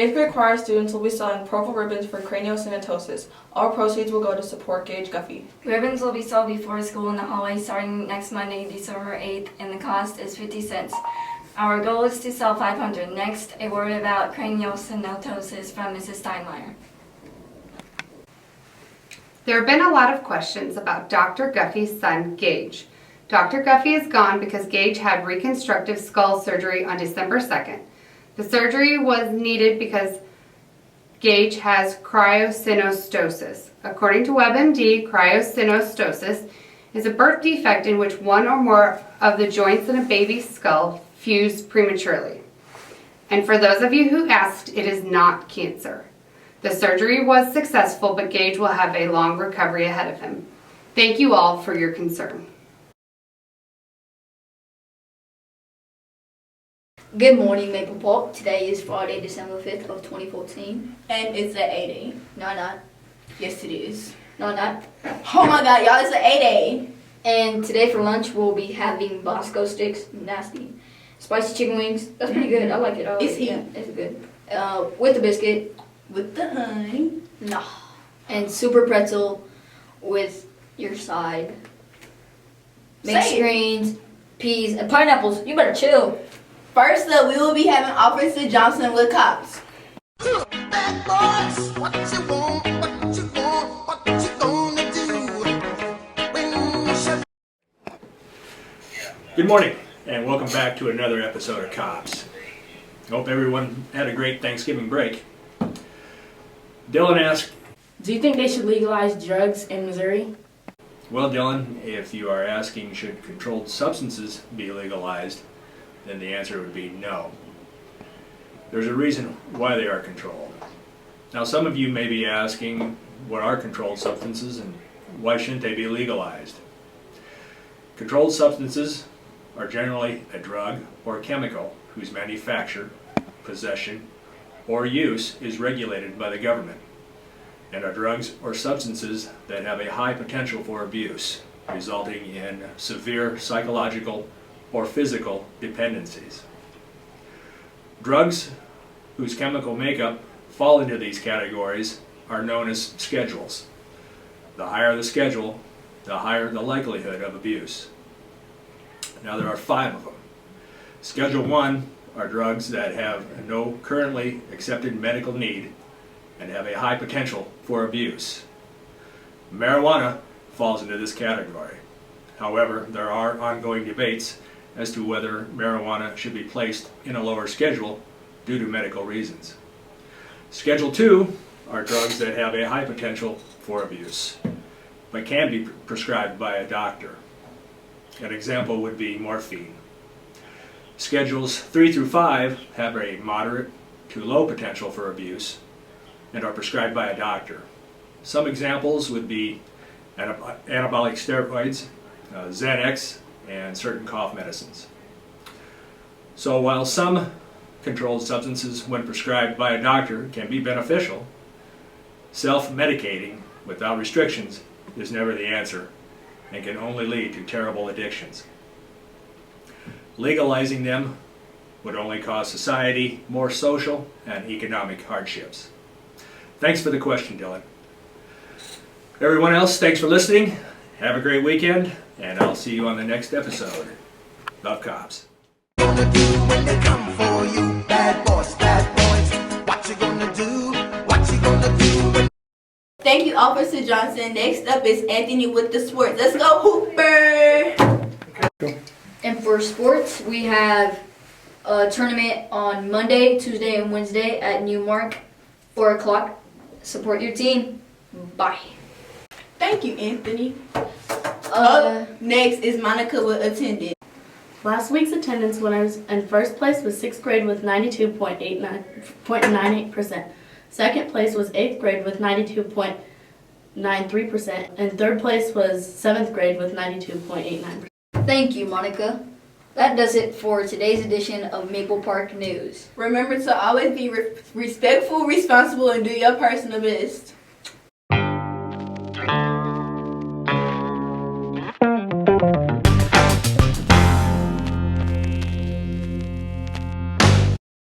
8th grade choir students will be selling purple ribbons for craniosynostosis. All proceeds will go to support Gage Guffey. Ribbons will be sold before school in the hallway starting next Monday, December 8th, and the cost is 50 cents. Our goal is to sell 500. Next, a word about craniosynostosis from Mrs. Steinmeier. There have been a lot of questions about Dr. Guffey's son, Gage. Dr. Guffey is gone because Gage had reconstructive skull surgery on December 2nd. The surgery was needed because Gage has craniosynostosis. According to WebMD, craniosynostosis is a birth defect in which one or more of the joints in a baby's skull fuse prematurely. And for those of you who asked, it is not cancer. The surgery was successful, but Gage will have a long recovery ahead of him. Thank you all for your concern. Good morning, Maple Park. Today is Friday, December 5th of 2014. And it's at 8 a.m. No, not. Yes, it is. No, not. Oh my god, y'all, it's at 8 a.m. And today for lunch, we'll be having Bosco sticks. Nasty. Spicy chicken wings. That's pretty good. I like it. It's heat. Yeah, it's good. With the biscuit. With the honey. No. And super pretzel with your side. Mixed Say it. greens, peas, and pineapples. You better chill. First up, we will be having Officer Johnson with cops. Bad boys, what you want, what you want, what you gonna do when you shut. Good morning, and welcome back to another episode of Cops. Hope everyone had a great Thanksgiving break. Dylan asked, Do you think they should legalize drugs in Missouri? well, Dylan, if you are asking should controlled substances be legalized, then the answer would be no. There's a reason why they are controlled. Now, some of you may be asking, what are controlled substances and why shouldn't they be legalized? Controlled substances are generally a drug or chemical whose manufacture, possession, or use is regulated by the government, and are drugs or substances that have a high potential for abuse, resulting in severe psychological or physical dependencies. Drugs whose chemical makeup fall into these categories are known as schedules. The higher the schedule, the higher the likelihood of abuse. Now there are 5 of them. Schedule 1 are drugs that have no currently accepted medical need and have a high potential for abuse. Marijuana falls into this category. However, there are ongoing debates as to whether marijuana should be placed in a lower schedule due to medical reasons. Schedule 2 are drugs that have a high potential for abuse, but can be prescribed by a doctor. An example would be morphine. Schedules 3 through 5 have a moderate to low potential for abuse and are prescribed by a doctor. Some examples would be anabolic steroids, Xanax, and certain cough medicines. So while some controlled substances when prescribed by a doctor can be beneficial, self-medicating without restrictions is never the answer and can only lead to terrible addictions. Legalizing them would only cause society more social and economic hardships. Thanks for the question, Dylan. Everyone else, thanks for listening. Have a great weekend, and I'll see you on the next episode. Love Cops. Gonna do when they come for you, bad boys, what you gonna do, what you gonna do when. Thank you, Officer Johnson. Next up is Anthony with the sports. Let's go, Hooper! And for sports, we have a tournament on Monday, Tuesday, and Wednesday at Newmark, 4 o'clock. Support your team. Bye. Thank you, Anthony. Up next is Monica with attendance. Last week's attendance winners in first place was 6th grade with 92.98%. Second place was 8th grade with 92.93%. And third place was 7th grade with 92.89%. Thank you, Monica. That does it for today's edition of Maple Park News. Remember to always be respectful, responsible, and do your personal best.